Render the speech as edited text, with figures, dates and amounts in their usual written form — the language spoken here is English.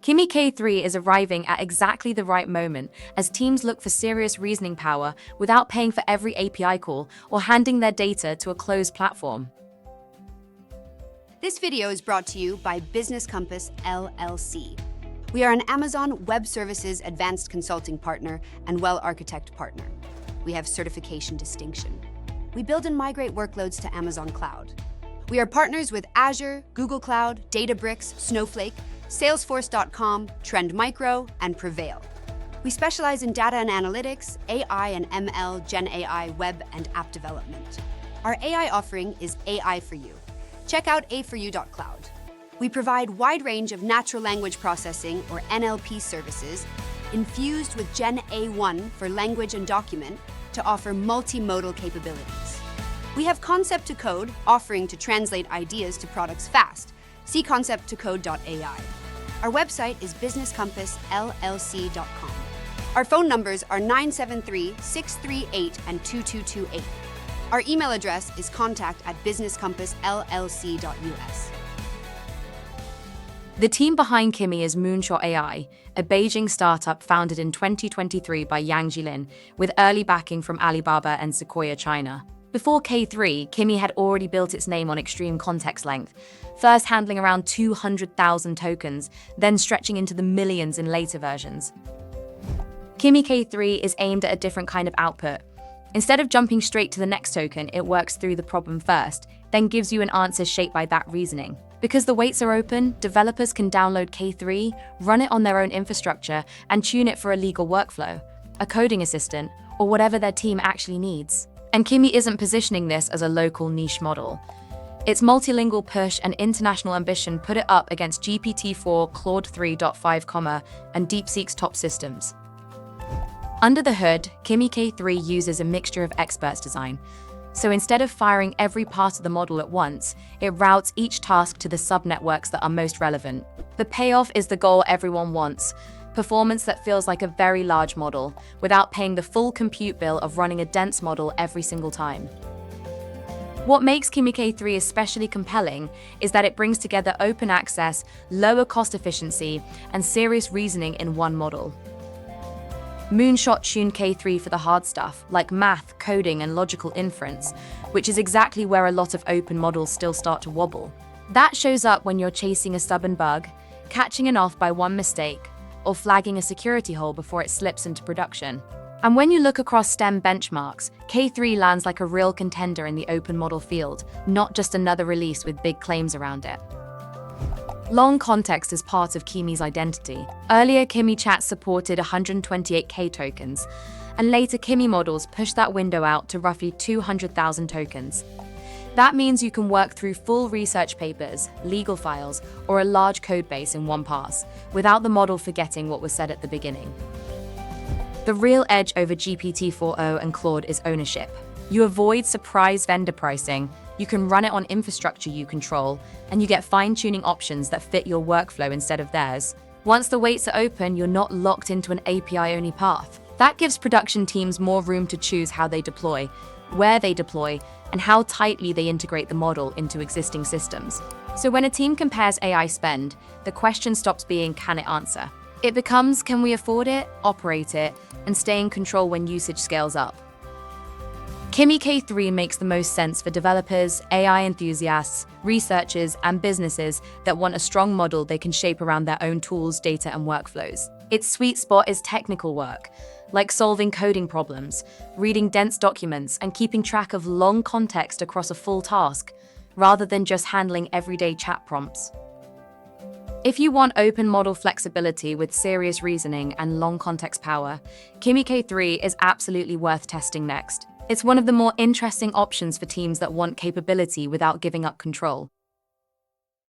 Kimi K3 is arriving at exactly the right moment as teams look for serious reasoning power without paying for every API call or handing their data to a closed platform. This video is brought to you by Business Compass LLC. We are an Amazon Web Services Advanced Consulting Partner and Well Architect Partner. We have certification distinction. We build and migrate workloads to Amazon Cloud. We are partners with Azure, Google Cloud, Databricks, Snowflake, Salesforce.com, Trend Micro, and Prevail. We specialize in data and analytics, AI and ML, Gen AI, web, and app development. Our AI offering is AI for You. Check out a4u.cloud. We provide wide range of natural language processing, or NLP services, infused with Gen A1 for language and document to offer multimodal capabilities. We have Concept to Code, offering to translate ideas to products fast. See concept2code.ai. Our website is businesscompassllc.com. Our phone numbers are 973-638 and 2228. Our email address is contact@businesscompassllc.us. The team behind Kimi is Moonshot AI, a Beijing startup founded in 2023 by Yang Jilin, with early backing from Alibaba and Sequoia China. Before K3, Kimi had already built its name on extreme context length, first handling around 200,000 tokens, then stretching into the millions in later versions. Kimi K3 is aimed at a different kind of output. Instead of jumping straight to the next token, it works through the problem first, then gives you an answer shaped by that reasoning. Because the weights are open, developers can download K3, run it on their own infrastructure, and tune it for a legal workflow, a coding assistant, or whatever their team actually needs. And Kimi isn't positioning this as a local niche model. Its multilingual push and international ambition put it up against GPT-4, Claude 3.5, and DeepSeek's top systems. Under the hood, Kimi K3 uses a mixture of experts design. So instead of firing every part of the model at once, it routes each task to the subnetworks that are most relevant. The payoff is the goal everyone wants: performance that feels like a very large model, without paying the full compute bill of running a dense model every single time. What makes Kimi K3 especially compelling is that it brings together open access, lower cost efficiency, and serious reasoning in one model. Moonshot tuned K3 for the hard stuff, like math, coding, and logical inference, which is exactly where a lot of open models still start to wobble. That shows up when you're chasing a stubborn bug, catching an off by one mistake, or flagging a security hole before it slips into production. And when you look across STEM benchmarks, K3 lands like a real contender in the open model field, not just another release with big claims around it. Long context is part of Kimi's identity. Earlier, Kimi Chat supported 128K tokens, and later Kimi models pushed that window out to roughly 200,000 tokens. That means you can work through full research papers, legal files, or a large code base in one pass, without the model forgetting what was said at the beginning. The real edge over GPT-4o and Claude is ownership. You avoid surprise vendor pricing, you can run it on infrastructure you control, and you get fine-tuning options that fit your workflow instead of theirs. Once the weights are open, you're not locked into an API-only path. That gives production teams more room to choose how they deploy, where they deploy, and how tightly they integrate the model into existing systems. So when a team compares AI spend, the question stops being, can it answer? It becomes, can we afford it, operate it, and stay in control when usage scales up? Kimi K3 makes the most sense for developers, AI enthusiasts, researchers, and businesses that want a strong model they can shape around their own tools, data, and workflows. Its sweet spot is technical work, like solving coding problems, reading dense documents, and keeping track of long context across a full task, rather than just handling everyday chat prompts. If you want open model flexibility with serious reasoning and long context power, Kimi K3 is absolutely worth testing next. It's one of the more interesting options for teams that want capability without giving up control.